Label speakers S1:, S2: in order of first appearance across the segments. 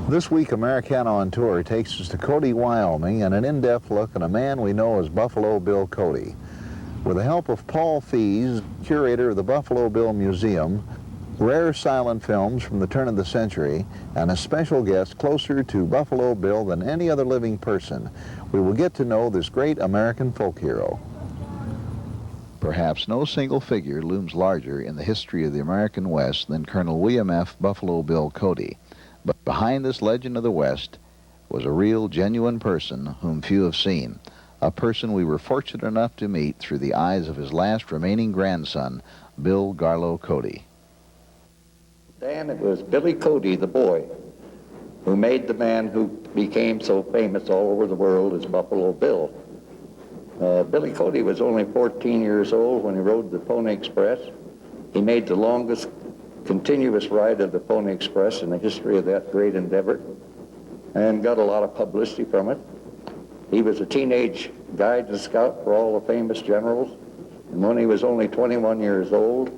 S1: This week, Americana On Tour takes us to Cody, Wyoming, and an in-depth look at a man we know as Buffalo Bill Cody. With the help of Paul Fees, curator of the Buffalo Bill Museum, rare silent films from the turn of the century, and a special guest closer to Buffalo Bill than any other living person, we will get to know this great American folk hero. Perhaps no single figure looms larger in the history of the American West than Colonel William F. Buffalo Bill Cody. But behind this legend of the West was a real, genuine person whom few have seen, a person we were fortunate enough to meet through the eyes of his last remaining grandson, Bill Garlow Cody.
S2: Dan, it was Billy Cody, the boy, who made the man who became so famous all over the world as Buffalo Bill. Billy Cody was only 14 years old when he rode the Pony Express. He made the longest continuous ride of the Pony Express in the history of that great endeavor and got a lot of publicity from it. He was a teenage guide and scout for all the famous generals, and when he was only 21 years old,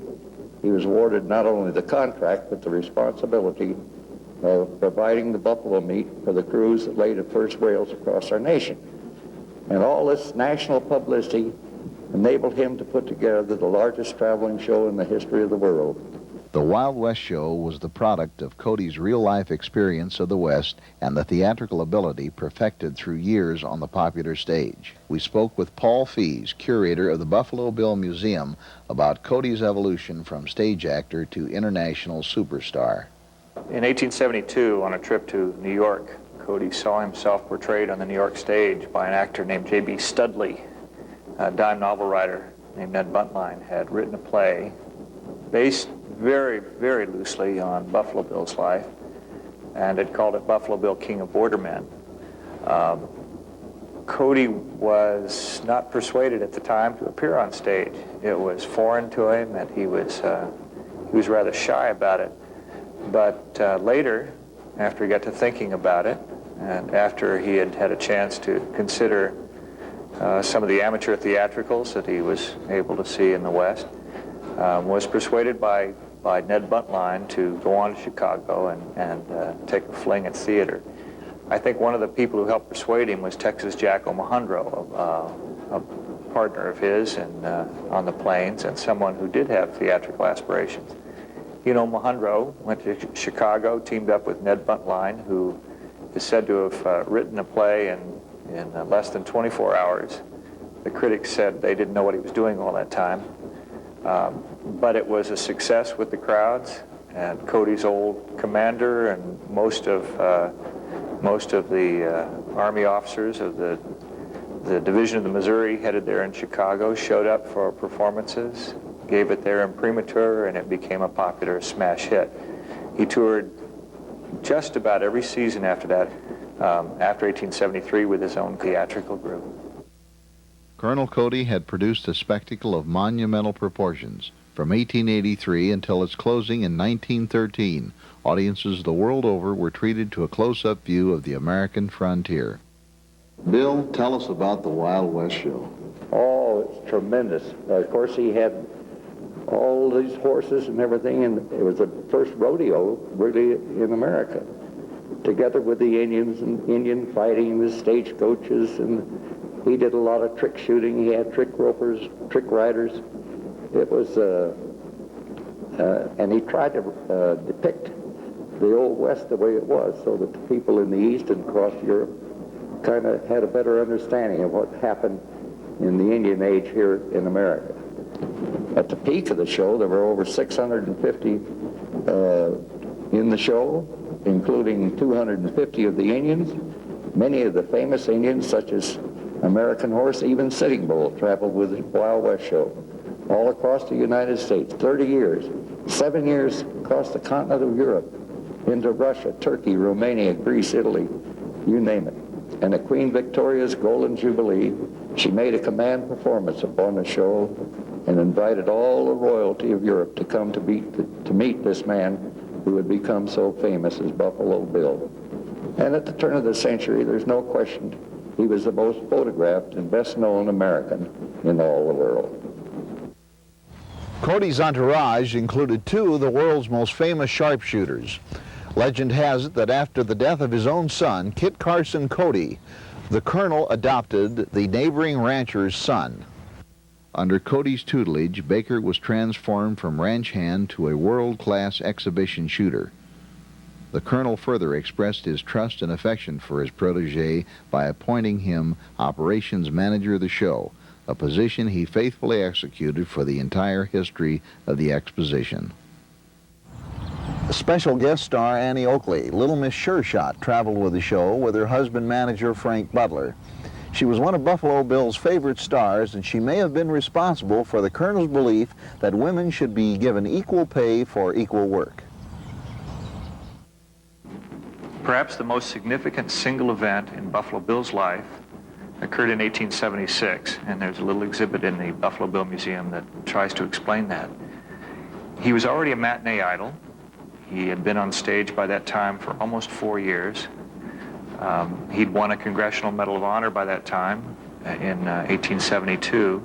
S2: he was awarded not only the contract but the responsibility of providing the buffalo meat for the crews that laid the first rails across our nation. And all this national publicity enabled him to put together the largest traveling show in the history of the world.
S1: The Wild West Show was the product of Cody's real-life experience of the West and the theatrical ability perfected through years on the popular stage. We spoke with Paul Fees, curator of the Buffalo Bill Museum, about Cody's evolution from stage actor to international superstar.
S3: In 1872, on a trip to New York, Cody saw himself portrayed on the New York stage by an actor named J.B. Studley. A dime novel writer named Ned Buntline had written a play based very, very loosely on Buffalo Bill's life, and had called it Buffalo Bill, King of Bordermen. Cody was not persuaded at the time to appear on stage. It was foreign to him, and he was rather shy about it. But later, after he got to thinking about it, and after he had had a chance to consider some of the amateur theatricals that he was able to see in the West, was persuaded by Ned Buntline to go on to Chicago and take a fling at theater. I think one of the people who helped persuade him was Texas Jack O'Mahundro, a partner of his on the plains, and someone who did have theatrical aspirations. You know, O'Mahundro went to Chicago, teamed up with Ned Buntline, who is said to have written a play in less than 24 hours. The critics said they didn't know what he was doing all that time. But it was a success with the crowds, and Cody's old commander and most of the Army officers of the Division of the Missouri headed there in Chicago showed up for performances, gave it their imprimatur, and it became a popular smash hit. He toured just about every season after that, after 1873, with his own theatrical group.
S1: Colonel Cody had produced a spectacle of monumental proportions. From 1883 until its closing in 1913, audiences the world over were treated to a close-up view of the American frontier. Bill, tell us about the Wild West Show.
S2: Oh, it's tremendous. Of course, he had all these horses and everything, and it was the first rodeo, really, in America. Together with the Indians and Indian fighting, the stagecoaches, and he did a lot of trick shooting. He had trick ropers, trick riders. It was, and he tried to depict the Old West the way it was, so that the people in the East and across Europe kind of had a better understanding of what happened in the Indian Age here in America. At the peak of the show, there were over 650 in the show, including 250 of the Indians. Many of the famous Indians, such as American Horse, even Sitting Bull, traveled with the Wild West Show all across the United States, 30 years, 7 years across the continent of Europe, into Russia, Turkey, Romania, Greece, Italy, you name it. And at Queen Victoria's Golden Jubilee, she made a command performance upon the show and invited all the royalty of Europe to come to meet this man who had become so famous as Buffalo Bill. And at the turn of the century, there's no question, he was the most photographed and best known American in all the world.
S1: Cody's entourage included two of the world's most famous sharpshooters. Legend has it that after the death of his own son, Kit Carson Cody, the colonel adopted the neighboring rancher's son. Under Cody's tutelage, Baker was transformed from ranch hand to a world-class exhibition shooter. The colonel further expressed his trust and affection for his protege by appointing him operations manager of the show, a position he faithfully executed for the entire history of the exposition. Special guest star Annie Oakley, Little Miss Sure Shot, traveled with the show with her husband manager Frank Butler. She was one of Buffalo Bill's favorite stars, and she may have been responsible for the colonel's belief that women should be given equal pay for equal work.
S3: Perhaps the most significant single event in Buffalo Bill's life occurred in 1876, and there's a little exhibit in the Buffalo Bill Museum that tries to explain that. He was already a matinee idol. He had been on stage by that time for almost 4 years. He'd won a Congressional Medal of Honor by that time in 1872.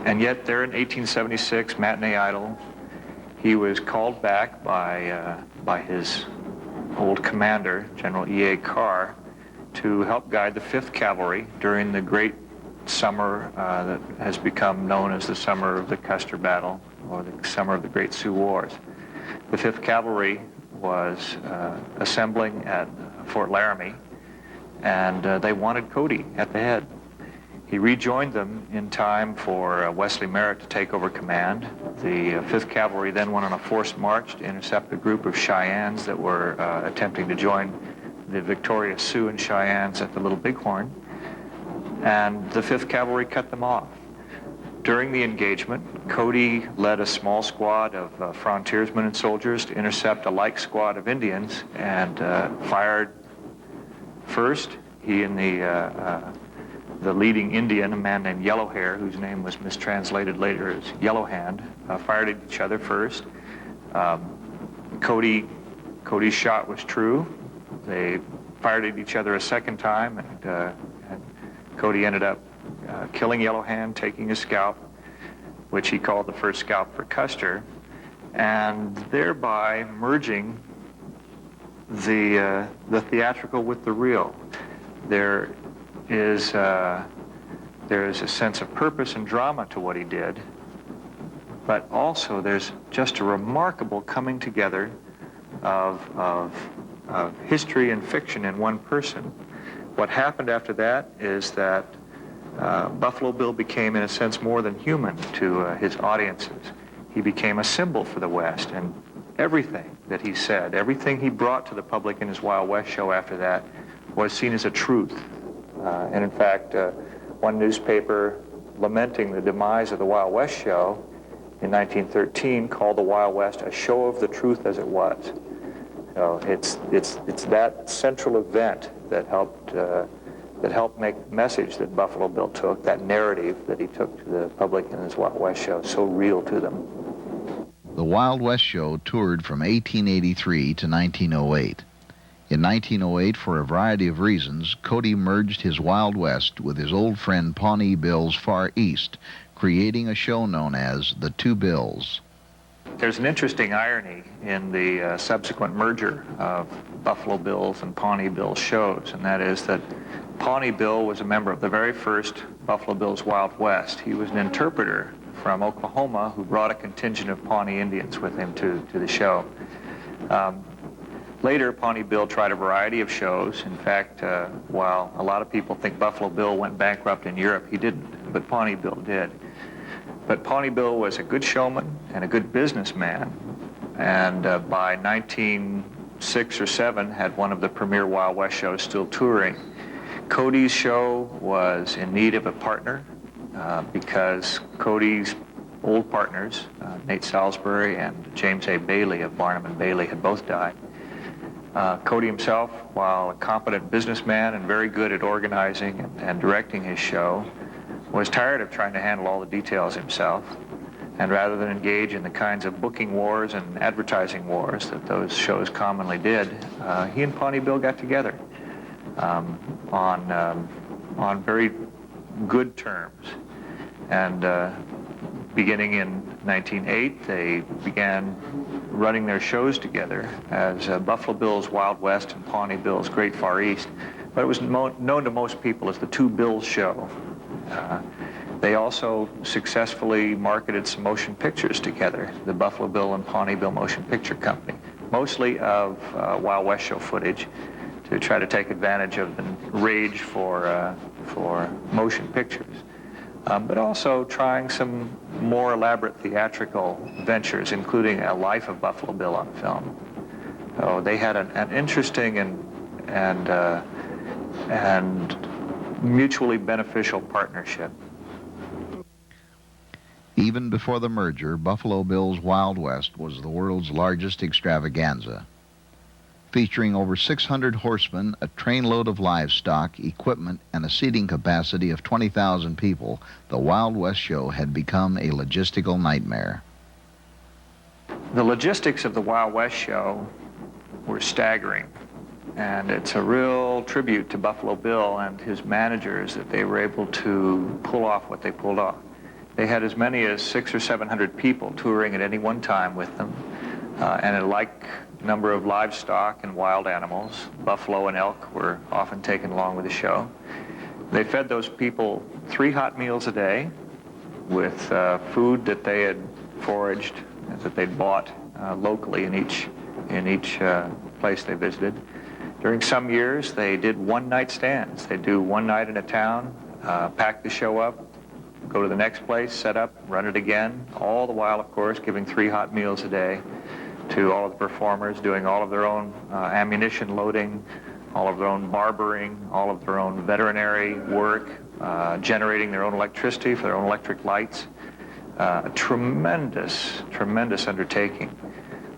S3: And yet there in 1876, matinee idol, he was called back by his old commander, General E.A. Carr, to help guide the 5th Cavalry during the great summer that has become known as the Summer of the Custer Battle, or the Summer of the Great Sioux Wars. The 5th Cavalry was assembling at Fort Laramie, and they wanted Cody at the head. He rejoined them in time for Wesley Merritt to take over command. The 5th Cavalry then went on a forced march to intercept a group of Cheyennes that were attempting to join the victorious Sioux and Cheyennes at the Little Bighorn, and the 5th Cavalry cut them off. During the engagement, Cody led a small squad of frontiersmen and soldiers to intercept a like squad of Indians, and fired first. He and the leading Indian, a man named Yellowhair, whose name was mistranslated later as Yellowhand, fired at each other first. Cody's shot was true. They fired at each other a second time, and Cody ended up killing Yellowhand, taking his scalp, which he called the first scalp for Custer, and thereby merging the theatrical with the real. There is a sense of purpose and drama to what he did, but also there's just a remarkable coming together of history and fiction in one person. What happened after that is that Buffalo Bill became, in a sense, more than human to his audiences. He became a symbol for the West, and everything that he said, everything he brought to the public in his Wild West show after that was seen as a truth. And in fact, one newspaper lamenting the demise of the Wild West show in 1913 called the Wild West a show of the truth as it was. So it's that central event that helped make the message that Buffalo Bill took, that narrative that he took to the public in his Wild West show, so real to them.
S1: The Wild West show toured from 1883 to 1908. In 1908, for a variety of reasons, Cody merged his Wild West with his old friend Pawnee Bill's Far East, creating a show known as The Two Bills.
S3: There's an interesting irony in the subsequent merger of Buffalo Bill's and Pawnee Bill's shows, and that is that Pawnee Bill was a member of the very first Buffalo Bill's Wild West. He was an interpreter from Oklahoma who brought a contingent of Pawnee Indians with him to the show. Later, Pawnee Bill tried a variety of shows. In fact, while a lot of people think Buffalo Bill went bankrupt in Europe, he didn't, but Pawnee Bill did. But Pawnee Bill was a good showman and a good businessman, and by 1906 or 7 had one of the premier Wild West shows still touring. Cody's show was in need of a partner because Cody's old partners, Nate Salisbury and James A. Bailey of Barnum and Bailey, had both died. Cody himself, while a competent businessman and very good at organizing and directing his show, was tired of trying to handle all the details himself, and rather than engage in the kinds of booking wars and advertising wars that those shows commonly did, he and Pawnee Bill got together on very good terms. And beginning in 1908, they began running their shows together as Buffalo Bill's Wild West and Pawnee Bill's Great Far East. But it was known to most people as the Two Bills Show. They also successfully marketed some motion pictures together, the Buffalo Bill and Pawnee Bill Motion Picture Company, mostly of Wild West show footage, to try to take advantage of the rage for motion pictures. But also trying some more elaborate theatrical ventures, including a Life of Buffalo Bill on film. So they had an interesting and mutually beneficial partnership.
S1: Even before the merger, Buffalo Bill's Wild West was the world's largest extravaganza. Featuring over 600 horsemen, a trainload of livestock, equipment, and a seating capacity of 20,000 people, the Wild West show had become a logistical nightmare.
S3: The logistics of the Wild West show were staggering, and it's a real tribute to Buffalo Bill and his managers that they were able to pull off what they pulled off. They had as many as 600 or 700 people touring at any one time with them, and a like number of livestock and wild animals. Buffalo and elk were often taken along with the show. They fed those people 3 hot meals a day with food that they had foraged, that they'd bought locally in each place they visited. During some years, they did one-night stands. They'd do one night in a town, pack the show up, go to the next place, set up, run it again, all the while, of course, giving 3 hot meals a day to all of the performers, doing all of their own ammunition loading, all of their own barbering, all of their own veterinary work, generating their own electricity for their own electric lights. A tremendous, tremendous undertaking.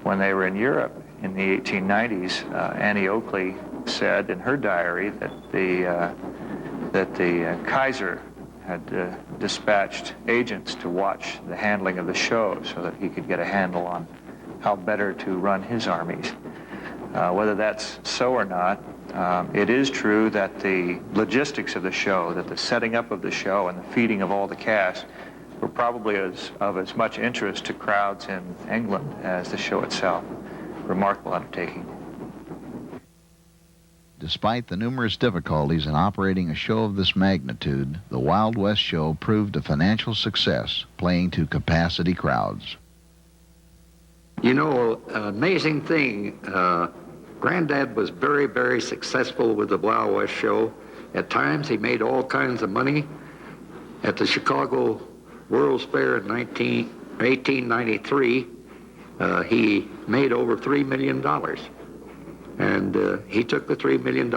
S3: When they were in Europe in the 1890s, Annie Oakley said in her diary that the Kaiser had dispatched agents to watch the handling of the show so that he could get a handle on how better to run his armies. Whether that's so or not, it is true that the logistics of the show, that the setting up of the show and the feeding of all the cast were probably of as much interest to crowds in England as the show itself. Remarkable undertaking.
S1: Despite the numerous difficulties in operating a show of this magnitude, the Wild West show proved a financial success, playing to capacity crowds.
S2: You know, an amazing thing, Granddad was very, very successful with the Wild West show. At times he made all kinds of money. At the Chicago World's Fair in 1893, he made over $3 million. And he took the $3 million,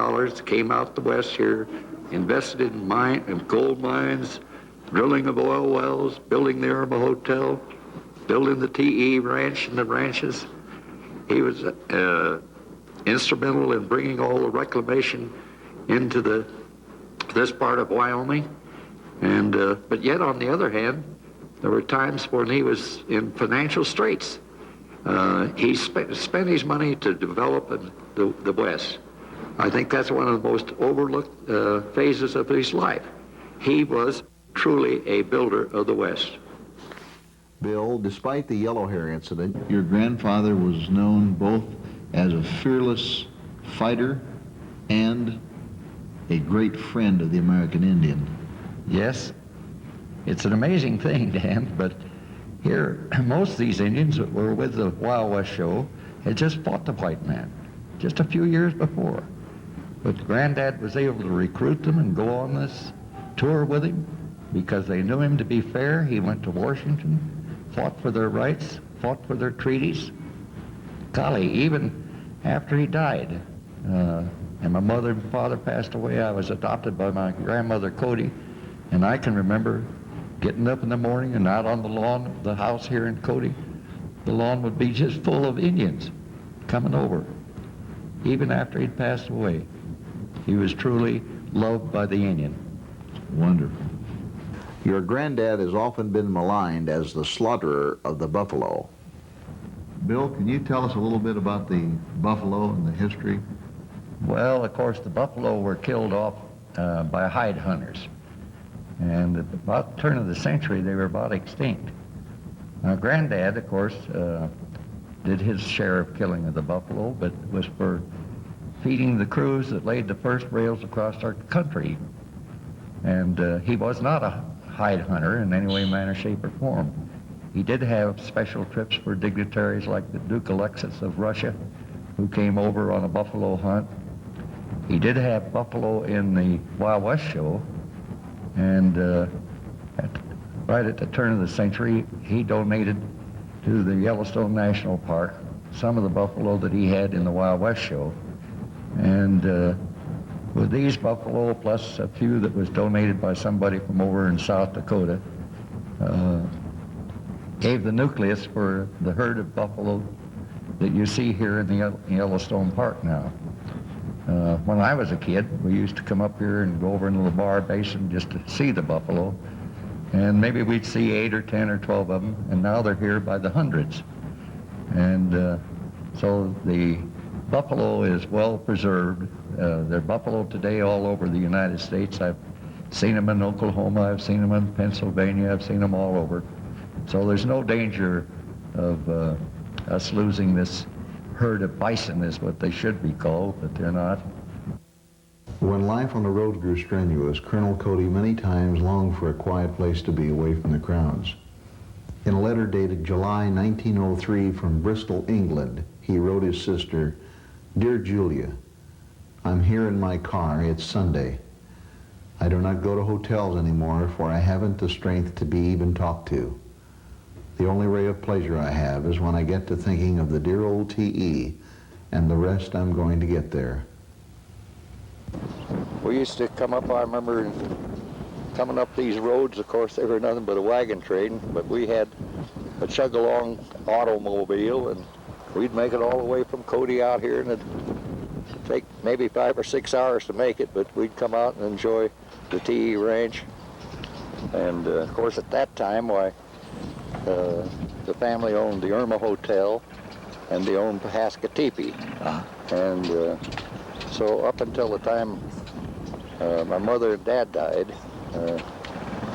S2: came out the West here, invested in gold mines, drilling of oil wells, building the Irma Hotel, building the TE ranch and the ranches. He was instrumental in bringing all the reclamation into this part of Wyoming. And but yet, on the other hand, there were times when he was in financial straits. He spent his money to develop the West. I think that's one of the most overlooked phases of his life. He was truly a builder of the West.
S1: Bill, despite the Yellow Hair incident, your grandfather was known both as a fearless fighter and a great friend of the American Indian.
S4: Yes, it's an amazing thing, Dan, but here, most of these Indians that were with the Wild West show had just fought the white man just a few years before. But Granddad was able to recruit them and go on this tour with him because they knew him to be fair. He went to Washington, fought for their rights, fought for their treaties. Golly, even after he died, and my mother and father passed away, I was adopted by my grandmother, Cody, and I can remember getting up in the morning and out on the lawn of the house here in Cody. The lawn would be just full of Indians coming over. Even after he'd passed away, he was truly loved by the Indian.
S1: Wonderful. Your granddad has often been maligned as the slaughterer of the buffalo. Bill, can you tell us a little bit about the buffalo and the history?
S4: Well, of course, the buffalo were killed off by hide hunters. And at about the turn of the century, they were about extinct. Granddad, of course, did his share of killing of the buffalo, but it was for feeding the crews that laid the first rails across our country. And he was not a hide hunter in any way, manner, shape, or form. He did have special trips for dignitaries like the Duke Alexis of Russia, who came over on a buffalo hunt. He did have buffalo in the Wild West show, and right at the turn of the century, he donated to the Yellowstone National Park some of the buffalo that he had in the Wild West show. And with these buffalo, plus a few that was donated by somebody from over in South Dakota, gave the nucleus for the herd of buffalo that you see here in the Yellowstone Park now. When I was a kid, we used to come up here and go over into the Bar Basin just to see the buffalo, and maybe we'd see 8 or 10 or 12 of them, and now they're here by the hundreds. And so the buffalo is well preserved. There are buffalo today all over the United States. I've seen them in Oklahoma, I've seen them in Pennsylvania, I've seen them all over. So there's no danger of us losing this herd of bison, is what they should be called, but they're not.
S1: When life on the road grew strenuous, Colonel Cody many times longed for a quiet place to be away from the crowds. In a letter dated July 1903 from Bristol, England, he wrote his sister, "Dear Julia, I'm here in my car. It's Sunday. I do not go to hotels anymore, for I haven't the strength to be even talked to. The only ray of pleasure I have is when I get to thinking of the dear old T.E. and the rest I'm going to get there."
S2: We used to come up, I remember coming up these roads, of course they were nothing but a wagon train, but we had a chug-along automobile, and we'd make it all the way from Cody out here, and it'd take maybe 5 or 6 hours to make it, but we'd come out and enjoy the T.E. ranch. And of course at that time, why, the family owned the Irma Hotel, and they owned Pahaska Teepee. And so up until the time my mother and dad died,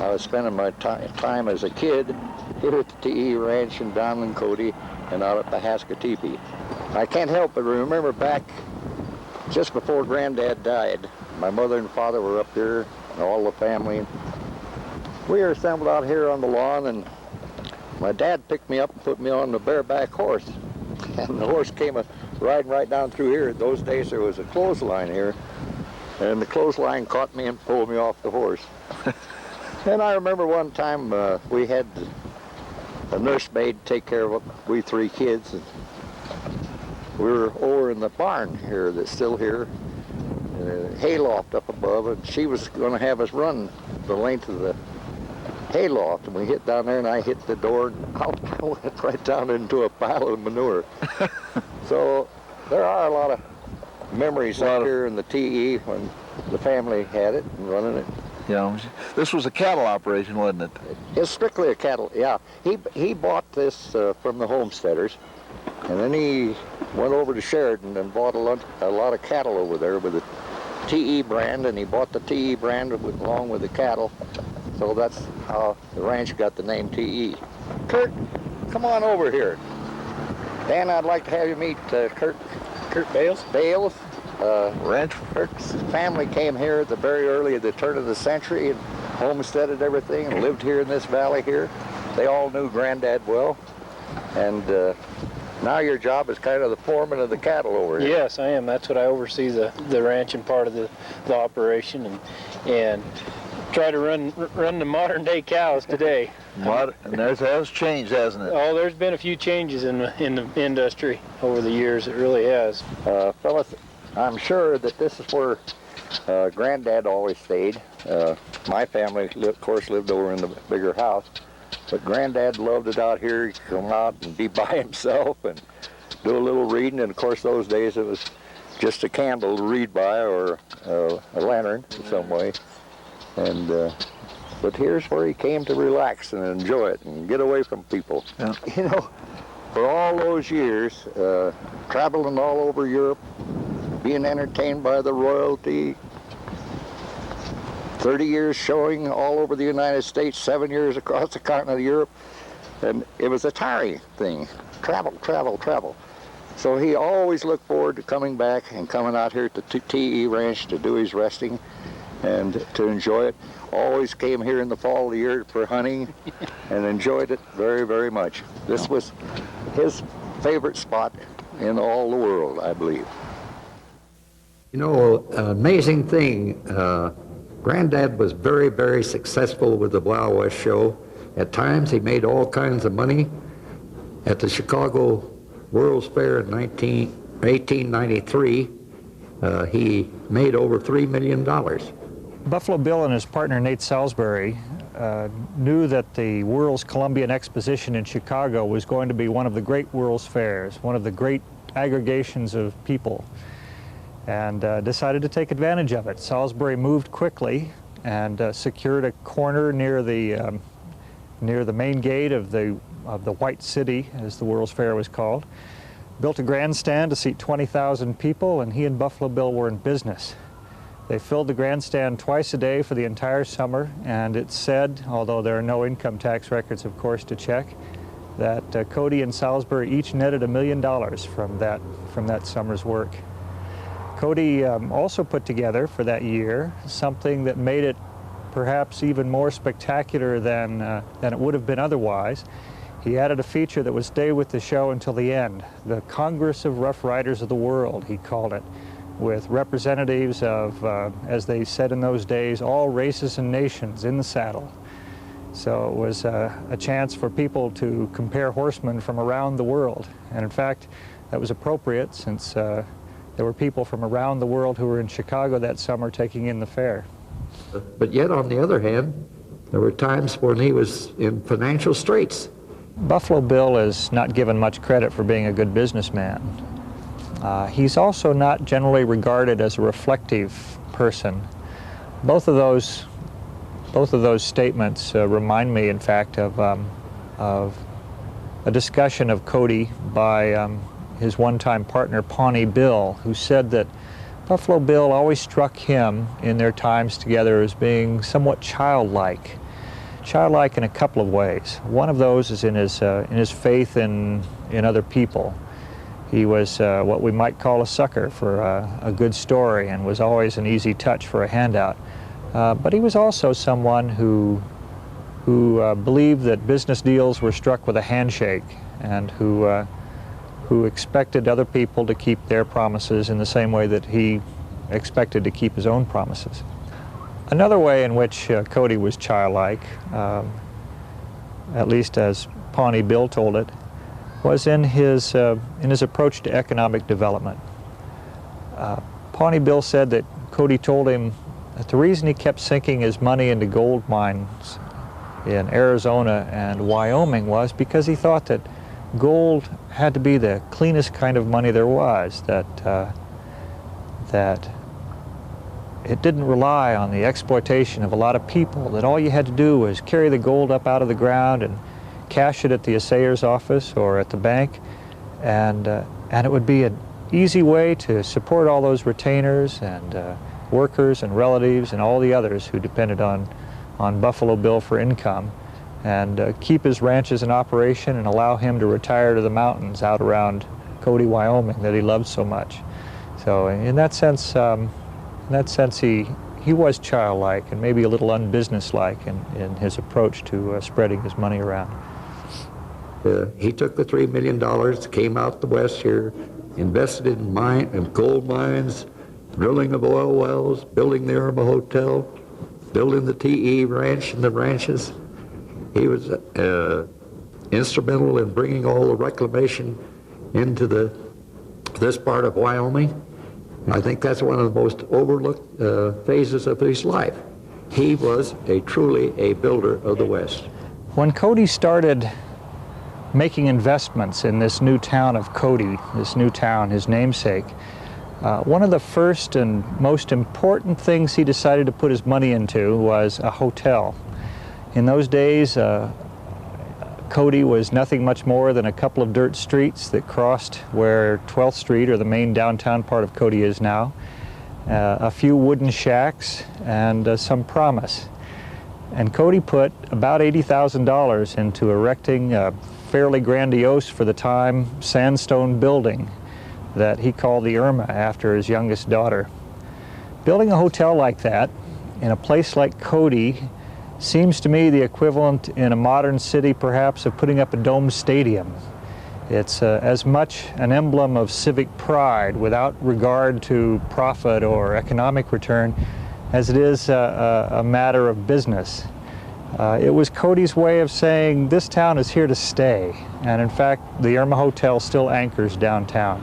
S2: I was spending my time as a kid here at the T.E. Ranch and down in Cody and out at Pahaska Teepee. I can't help but remember back just before Granddad died, my mother and father were up there and all the family. We were assembled out here on the lawn, and my dad picked me up and put me on the bareback horse. And the horse came riding right down through here. In those days there was a clothesline here, and the clothesline caught me and pulled me off the horse. And I remember one time we had a nursemaid take care of we 3 kids, and we were over in the barn here that's still here, hayloft up above, and she was going to have us run the length of the hayloft, and we hit down there, and I hit the door, and I went right down into a pile of manure. So there are a lot of memories up here in the T.E. when the family had it and running it.
S5: Yeah, this was a cattle operation, wasn't it?
S2: It's strictly a cattle, yeah. He bought this from the homesteaders, and then he went over to Sheridan and bought a lot of cattle over there with the T.E. brand, and he bought the T.E. brand along with the cattle. So that's how the ranch got the name T.E. Kurt, come on over here. Dan, I'd like to have you meet Kurt Bales. Bales.
S5: Ranch.
S2: Kurt's family came here at the very early at the turn of the century and homesteaded everything and lived here in this valley here. They all knew Granddad well. And now your job is kind of the foreman of the cattle over here.
S6: Yes, I am. That's what I oversee, the ranch and part of the operation, and try to run the modern day cows today.
S5: And that has changed, hasn't it?
S6: Oh, there's been a few changes in the industry over the years. It really has.
S2: Fellas, I'm sure that this is where Granddad always stayed. My family, of course, lived over in the bigger house, but Granddad loved it out here. He'd come out and be by himself and do a little reading, and of course those days it was just a candle to read by, or a lantern in some way. And but here's where he came to relax and enjoy it and get away from people.
S5: Yeah.
S2: You know, for all those years, traveling all over Europe, being entertained by the royalty, 30 years showing all over the United States, 7 years across the continent of Europe, And it was a tiring thing, travel, travel, travel. So he always looked forward to coming back and coming out here to TE Ranch to do his resting and to enjoy it. Always came here in the fall of the year for hunting and enjoyed it very, very much. This was his favorite spot in all the world, I believe.
S7: You know, an amazing thing, Granddad was very, very successful with the Wild West show. At times he made all kinds of money. At the Chicago World's Fair in 1893, he made over $3 million.
S3: Buffalo Bill and his partner Nate Salisbury knew that the World's Columbian Exposition in Chicago was going to be one of the great World's Fairs, one of the great aggregations of people, and decided to take advantage of it. Salisbury moved quickly and secured a corner near the main gate of the White City, as the World's Fair was called, built a grandstand to seat 20,000 people, and he and Buffalo Bill were in business. They filled the grandstand twice a day for the entire summer, and it's said, although there are no income tax records, of course, to check, that Cody and Salisbury each netted $1 million from that summer's work. Cody also put together for that year something that made it perhaps even more spectacular than it would have been otherwise. He added a feature that would stay with the show until the end, the Congress of Rough Riders of the World, he called it, with representatives of, as they said in those days, all races and nations in the saddle. So it was a chance for people to compare horsemen from around the world. And in fact, that was appropriate since there were people from around the world who were in Chicago that summer taking in the fair.
S7: But yet, on the other hand, there were times when he was in financial straits.
S3: Buffalo Bill is not given much credit for being a good businessman. He's also not generally regarded as a reflective person. Both of those statements remind me, in fact, of a discussion of Cody by his one-time partner, Pawnee Bill, who said that Buffalo Bill always struck him in their times together as being somewhat childlike. Childlike in a couple of ways. One of those is in his faith in other people. He was what we might call a sucker for a good story and was always an easy touch for a handout. But he was also someone who believed that business deals were struck with a handshake, and who expected other people to keep their promises in the same way that he expected to keep his own promises. Another way in which Cody was childlike, at least as Pawnee Bill told it, was in his approach to economic development. Pawnee Bill said that Cody told him that the reason he kept sinking his money into gold mines in Arizona and Wyoming was because he thought that gold had to be the cleanest kind of money there was, that it didn't rely on the exploitation of a lot of people, that all you had to do was carry the gold up out of the ground and cash it at the assayer's office or at the bank, and it would be an easy way to support all those retainers and workers and relatives and all the others who depended on Buffalo Bill for income, and keep his ranches in operation and allow him to retire to the mountains out around Cody, Wyoming, that he loved so much. So in that sense, he was childlike and maybe a little unbusinesslike in his approach to spreading his money around.
S7: He took the $3 million, came out the west here, invested in gold mines, drilling of oil wells, building the Irma Hotel, building the TE Ranch and the ranches. He was instrumental in bringing all the reclamation into this part of Wyoming. I think that's one of the most overlooked phases of his life. He was truly a builder of the West.
S3: When Cody started making investments in this new town of Cody, this new town, his namesake, one of the first and most important things he decided to put his money into was a hotel. In those days, Cody was nothing much more than a couple of dirt streets that crossed where 12th Street, or the main downtown part of Cody, is now, a few wooden shacks, and some promise.
S8: And Cody put about $80,000 into erecting a fairly grandiose for the time sandstone building that he called the Irma after his youngest daughter. Building a hotel like that in a place like Cody seems to me the equivalent in a modern city perhaps of putting up a domed stadium. It's as much an emblem of civic pride without regard to profit or economic return as it is a matter of business. It was Cody's way of saying this town is here to stay, and in fact the Irma Hotel still anchors downtown.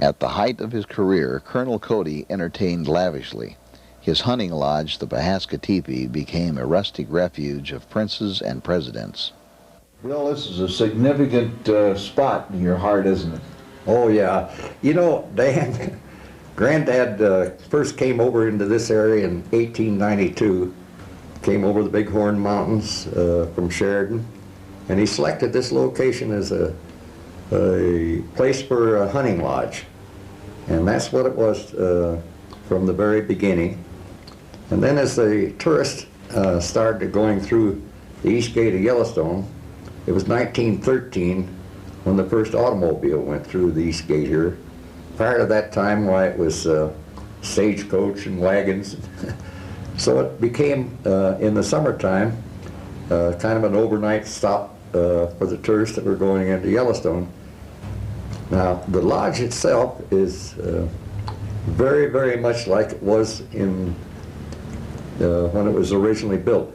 S1: At the height of his career, Colonel Cody entertained lavishly. His hunting lodge, the Pahaska Teepee, became a rustic refuge of princes and presidents. Bill, this is a significant spot in your heart, isn't it?
S7: Oh, yeah. You know, Dan, Granddad first came over into this area in 1892, came over the Bighorn Mountains from Sheridan, and he selected this location as a place for a hunting lodge. And that's what it was from the very beginning. And then as the tourists started going through the east gate of Yellowstone, it was 1913 when the first automobile went through the east gate here. Prior to that time, why, it was stagecoach and wagons. So it became, in the summertime, kind of an overnight stop for the tourists that were going into Yellowstone. Now, the lodge itself is very, very much like it was in when it was originally built.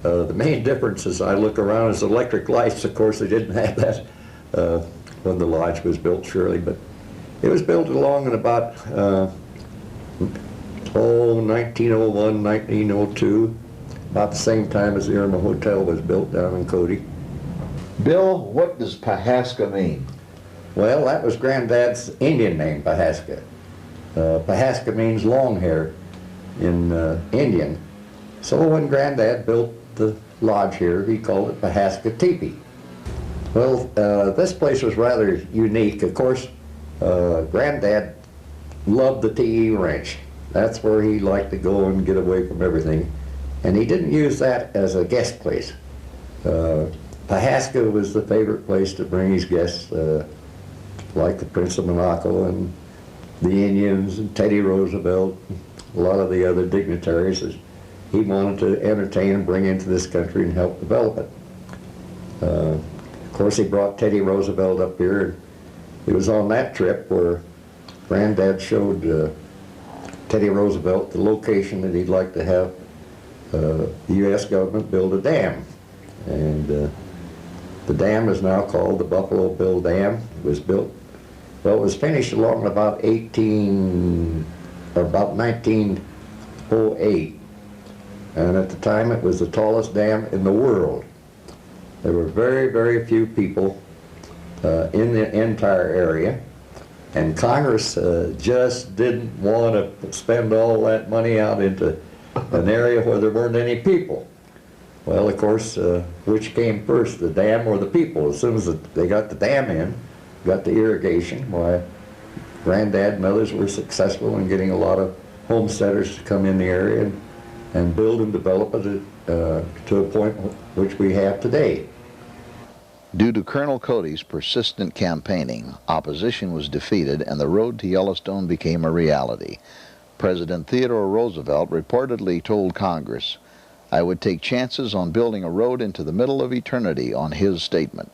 S7: The main difference as I look around is electric lights. Of course, they didn't have that when the lodge was built, surely, but it was built along in about 1901, 1902, about the same time as the Irma Hotel was built down in Cody.
S1: Bill, what does Pahaska mean?
S7: Well, that was Granddad's Indian name, Pahaska. Pahaska means long hair in Indian. So when Granddad built the lodge here, he called it Pahaska Teepee. Well, this place was rather unique. Of course, Granddad loved the TE ranch. That's where he liked to go and get away from everything. And he didn't use that as a guest place. Pahaska was the favorite place to bring his guests, like the Prince of Monaco and the Indians and Teddy Roosevelt, a lot of the other dignitaries that he wanted to entertain and bring into this country and help develop it. Of course, he brought Teddy Roosevelt up here, and it was on that trip where Granddad showed Teddy Roosevelt the location that he'd like to have the U.S. government build a dam. And the dam is now called the Buffalo Bill Dam. It was built, well, it was finished along about 1908. And at the time it was the tallest dam in the world. There were very, very few people in the entire area. And Congress just didn't want to spend all that money out into an area where there weren't any people. Well, of course, which came first, the dam or the people? As soon as they got the dam in, got the irrigation, why, Granddad and others were successful in getting a lot of homesteaders to come in the area and build and develop it to a point which we have today.
S1: Due to Colonel Cody's persistent campaigning, opposition was defeated and the road to Yellowstone became a reality. President Theodore Roosevelt reportedly told Congress, "I would take chances on building a road into the middle of eternity on his statement."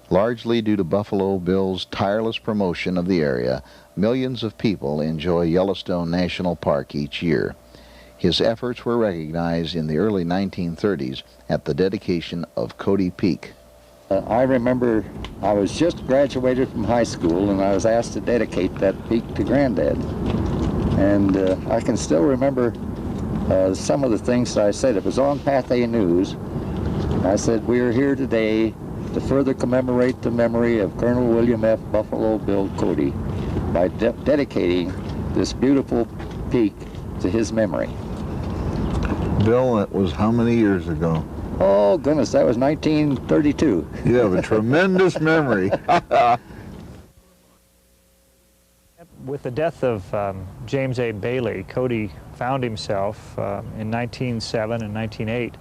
S1: Largely due to Buffalo Bill's tireless promotion of the area, millions of people enjoy Yellowstone National Park each year. His efforts were recognized in the early 1930s at the dedication of Cody Peak.
S2: I remember I was just graduated from high school and I was asked to dedicate that peak to Granddad. And I can still remember some of the things that I said. It was on Pathé News. I said, "We are here today to further commemorate the memory of Colonel William F. Buffalo Bill Cody by dedicating this beautiful peak to his memory."
S5: Bill, that was how many years ago?
S2: Oh, goodness, that was 1932.
S5: You have a tremendous memory.
S8: With the death of James A. Bailey, Cody found himself in 1907 and 1908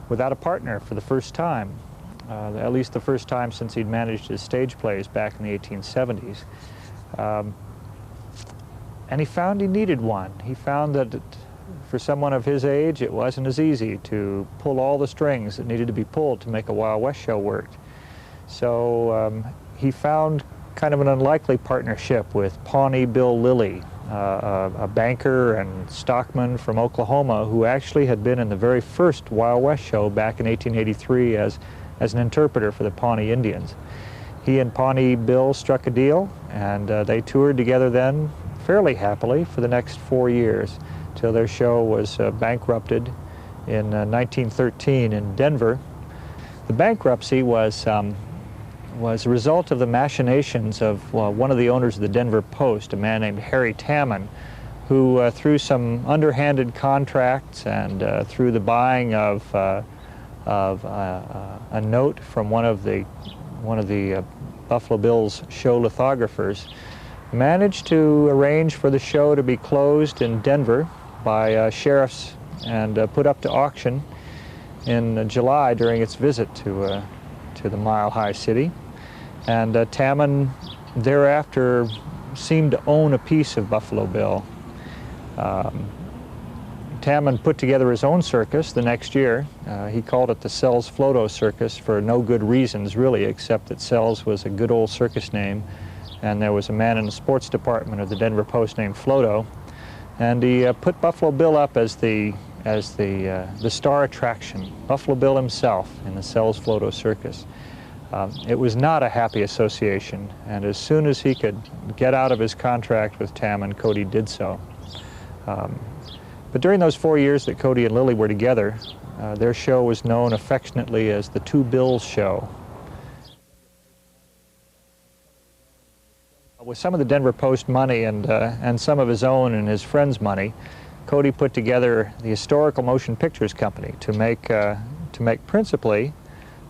S8: without a partner for the first time, at least the first time since he'd managed his stage plays back in the 1870s. And he found he needed one. He found that for someone of his age, it wasn't as easy to pull all the strings that needed to be pulled to make a Wild West show work. So he found kind of an unlikely partnership with Pawnee Bill Lilly, a banker and stockman from Oklahoma who actually had been in the very first Wild West show back in 1883 as an interpreter for the Pawnee Indians. He and Pawnee Bill struck a deal, and they toured together then fairly happily for the next 4 years till their show was bankrupted in 1913 in Denver. The bankruptcy was a result of the machinations of one of the owners of the Denver Post, a man named Harry Tammon, who through some underhanded contracts and through the buying of a note from one of the Buffalo Bill's show lithographers, managed to arrange for the show to be closed in Denver by sheriffs and put up to auction in July during its visit to the Mile High City. And Tammon thereafter seemed to own a piece of Buffalo Bill. Tammon put together his own circus the next year. He called it the Sells Floto Circus for no good reasons, really, except that Sells was a good old circus name, and there was a man in the sports department of the Denver Post named Floto, and he put Buffalo Bill up as the star attraction, Buffalo Bill himself in the Sells Floto Circus. It was not a happy association, and as soon as he could get out of his contract with Tammon, Cody did so. But during those 4 years that Cody and Lilly were together, their show was known affectionately as the Two Bills Show. With some of the Denver Post money and some of his own and his friends' money, Cody put together the Historical Motion Pictures Company to make principally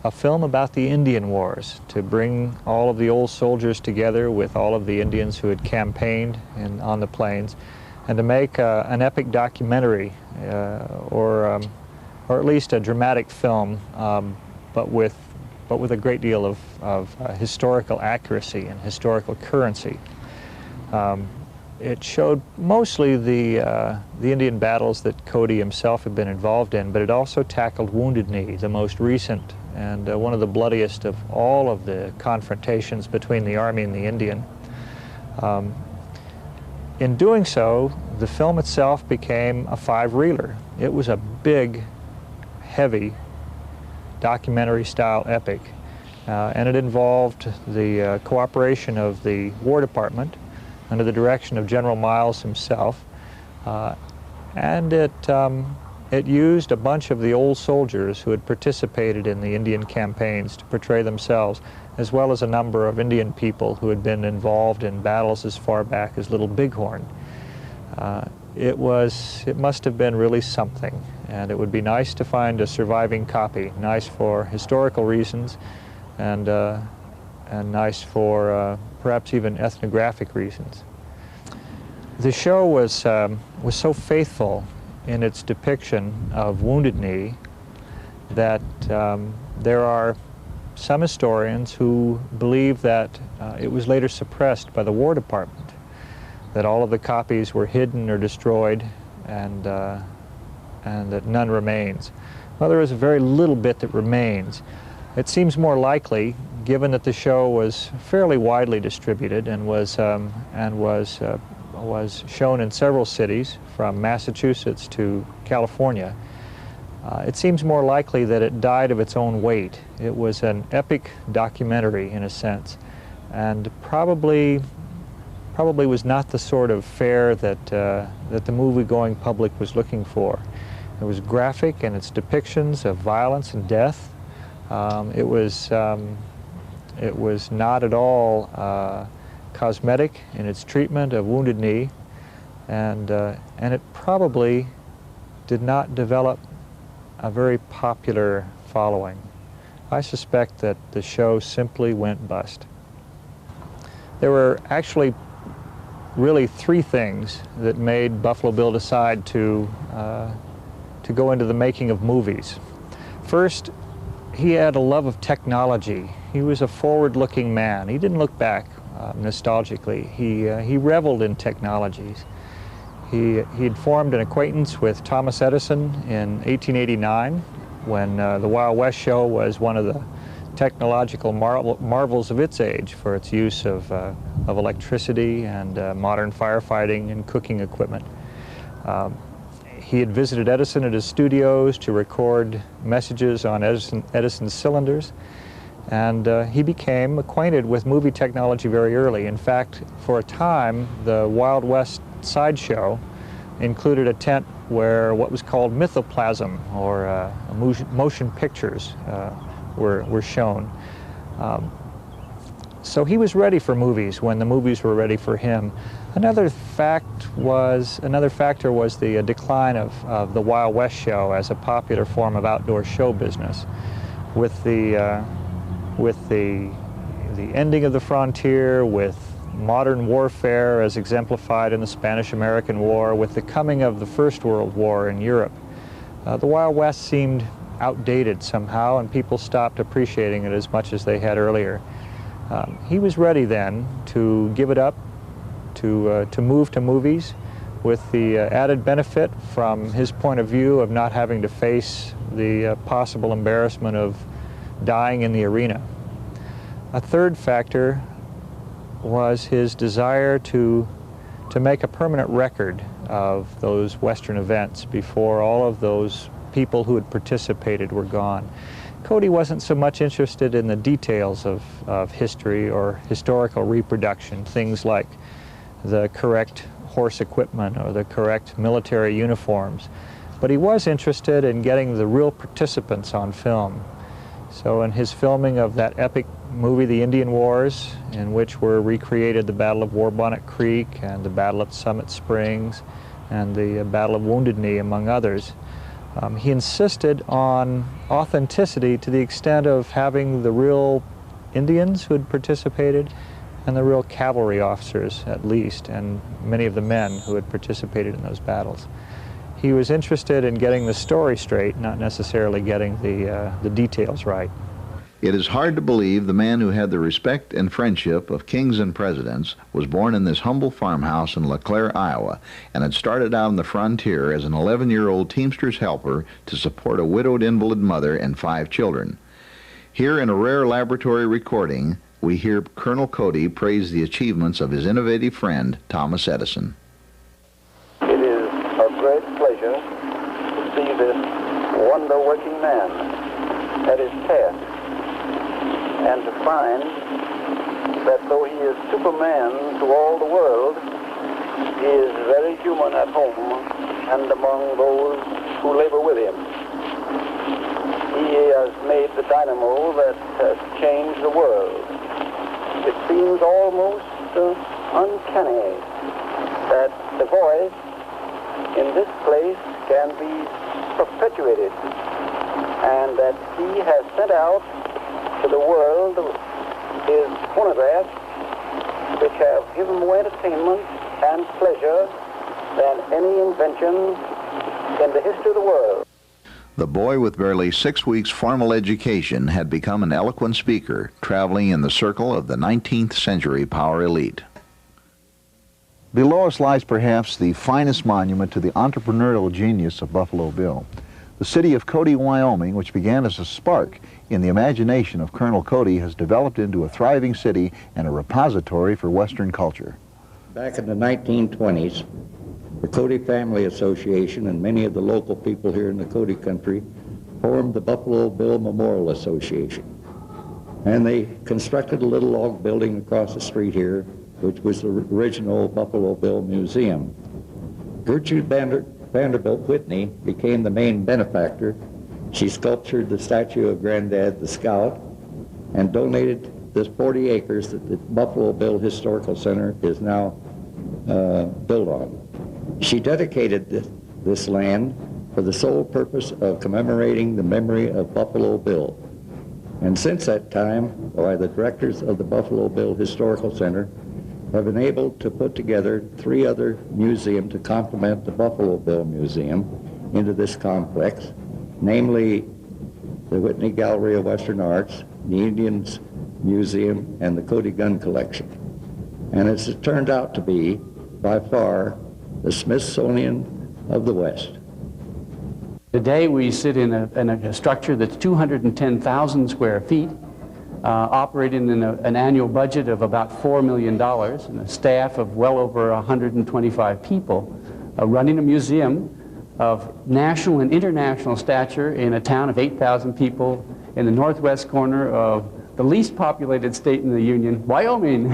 S8: a film about the Indian Wars, to bring all of the old soldiers together with all of the Indians who had campaigned on the plains, and to make an epic documentary or at least a dramatic film, but with a great deal of historical accuracy and historical currency. It showed mostly the Indian battles that Cody himself had been involved in, but it also tackled Wounded Knee, the most recent and one of the bloodiest of all of the confrontations between the Army and the Indian. In doing so, the film itself became a 5-reeler. It was a big, heavy, documentary-style epic, and it involved the cooperation of the War Department under the direction of General Miles himself, and it used a bunch of the old soldiers who had participated in the Indian campaigns to portray themselves, as well as a number of Indian people who had been involved in battles as far back as Little Bighorn. It must have been really something, and it would be nice to find a surviving copy, nice for historical reasons, and nice for perhaps even ethnographic reasons. The show was so faithful in its depiction of Wounded Knee that there are some historians who believe that it was later suppressed by the War Department, that all of the copies were hidden or destroyed, and that none remains. Well, there is a very little bit that remains. It seems more likely, given that the show was fairly widely distributed and was shown in several cities, from Massachusetts to California. It seems more likely that it died of its own weight. It was an epic documentary, in a sense, and probably was not the sort of fare that the movie-going public was looking for. It was graphic in its depictions of violence and death. It was not at all cosmetic in its treatment of Wounded Knee, and it probably did not develop a very popular following. I suspect that the show simply went bust. There were actually really three things that made Buffalo Bill decide to go into the making of movies. First, he had a love of technology. He was a forward-looking man. He didn't look back nostalgically. He reveled in technologies. He had formed an acquaintance with Thomas Edison in 1889 when the Wild West show was one of the technological marvels of its age for its use of electricity and modern firefighting and cooking equipment. He had visited Edison at his studios to record messages on Edison's cylinders, and he became acquainted with movie technology very early. In fact, for a time, the Wild West sideshow included a tent where what was called mythoplasm, or motion pictures, were shown. So he was ready for movies when the movies were ready for him. Another factor was the decline of the Wild West show as a popular form of outdoor show business. With the ending of the frontier, with modern warfare as exemplified in the Spanish-American War, with the coming of the First World War in Europe, the Wild West seemed outdated somehow, and people stopped appreciating it as much as they had earlier. He was ready then to give it up, to move to movies, with the added benefit from his point of view of not having to face the possible embarrassment of dying in the arena. A third factor was his desire to make a permanent record of those Western events before all of those people who had participated were gone. Cody wasn't so much interested in the details of history or historical reproduction, things like the correct horse equipment or the correct military uniforms, but he was interested in getting the real participants on film. So in his filming of that epic movie, The Indian Wars, in which were recreated the Battle of Warbonnet Creek and the Battle of Summit Springs and the Battle of Wounded Knee, among others, he insisted on authenticity to the extent of having the real Indians who had participated and the real cavalry officers, at least, and many of the men who had participated in those battles. He was interested in getting the story straight, not necessarily getting the details right.
S1: It is hard to believe the man who had the respect and friendship of kings and presidents was born in this humble farmhouse in LeClaire, Iowa, and had started out on the frontier as an 11-year-old teamster's helper to support a widowed invalid mother and 5 children. Here in a rare laboratory recording, we hear Colonel Cody praise the achievements of his innovative friend, Thomas Edison.
S9: It is a great pleasure to see this wonder-working man at his task, and to find that though he is Superman to all the world, he is very human at home and among those who labor with him. He has made the dynamo that has changed the world. It seems almost uncanny that the voice in this place can be perpetuated, and that he has sent out to the world his phonographs, which have given more entertainment and pleasure than any invention in the history of the world.
S1: The boy with barely 6 weeks' formal education had become an eloquent speaker, traveling in the circle of the 19th century power elite. Below us lies perhaps the finest monument to the entrepreneurial genius of Buffalo Bill. The city of Cody, Wyoming, which began as a spark in the imagination of Colonel Cody, has developed into a thriving city and a repository for Western culture.
S7: Back in the 1920s, the Cody Family Association and many of the local people here in the Cody country formed the Buffalo Bill Memorial Association. And they constructed a little log building across the street here, which was the original Buffalo Bill Museum. Gertrude Vanderbilt Whitney became the main benefactor. She sculptured the statue of Granddad the Scout and donated this 40 acres that the Buffalo Bill Historical Center is now built on. She dedicated this land for the sole purpose of commemorating the memory of Buffalo Bill. And since that time, by the directors of the Buffalo Bill Historical Center, have been able to put together 3 other museums to complement the Buffalo Bill Museum into this complex, namely the Whitney Gallery of Western Arts, the Indians Museum, and the Cody Gun Collection. And it's turned out to be, by far, the Smithsonian of the West.
S10: Today we sit in a structure that's 210,000 square feet, operating in an annual budget of about $4 million, and a staff of well over 125 people, running a museum of national and international stature in a town of 8,000 people in the northwest corner of the least populated state in the Union, Wyoming.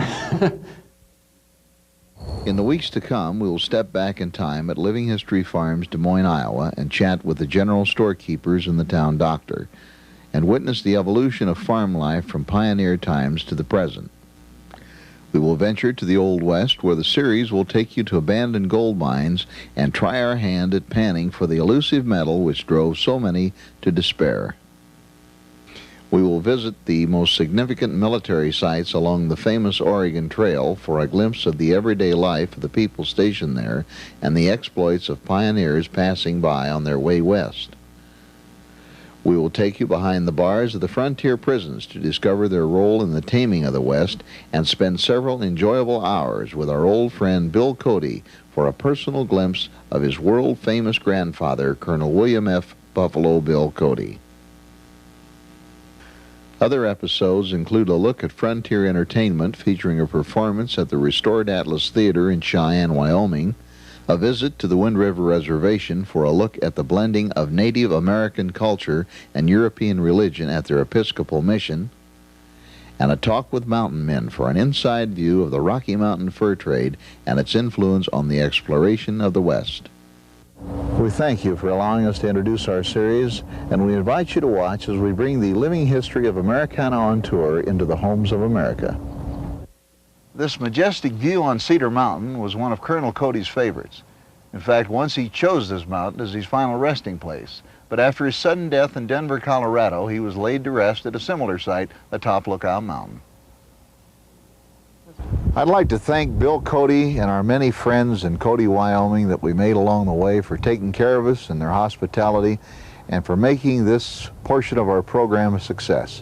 S1: In the weeks to come, we will step back in time at Living History Farms, Des Moines, Iowa, and chat with the general storekeepers and the town doctor, and witness the evolution of farm life from pioneer times to the present. We will venture to the Old West, where the series will take you to abandoned gold mines and try our hand at panning for the elusive metal which drove so many to despair. We will visit the most significant military sites along the famous Oregon Trail for a glimpse of the everyday life of the people stationed there and the exploits of pioneers passing by on their way west. We will take you behind the bars of the frontier prisons to discover their role in the taming of the West and spend several enjoyable hours with our old friend Bill Cody for a personal glimpse of his world-famous grandfather, Colonel William F. Buffalo Bill Cody. Other episodes include a look at frontier entertainment featuring a performance at the restored Atlas Theater in Cheyenne, Wyoming, a visit to the Wind River Reservation for a look at the blending of Native American culture and European religion at their Episcopal mission, and a talk with mountain men for an inside view of the Rocky Mountain fur trade and its influence on the exploration of the West. We thank you for allowing us to introduce our series, and we invite you to watch as we bring the living history of Americana on Tour into the homes of America. This majestic view on Cedar Mountain was one of Colonel Cody's favorites. In fact, once he chose this mountain as his final resting place. But after his sudden death in Denver, Colorado, he was laid to rest at a similar site atop Lookout Mountain. I'd like to thank Bill Cody and our many friends in Cody, Wyoming that we made along the way for taking care of us and their hospitality and for making this portion of our program a success.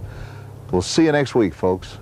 S1: We'll see you next week, folks.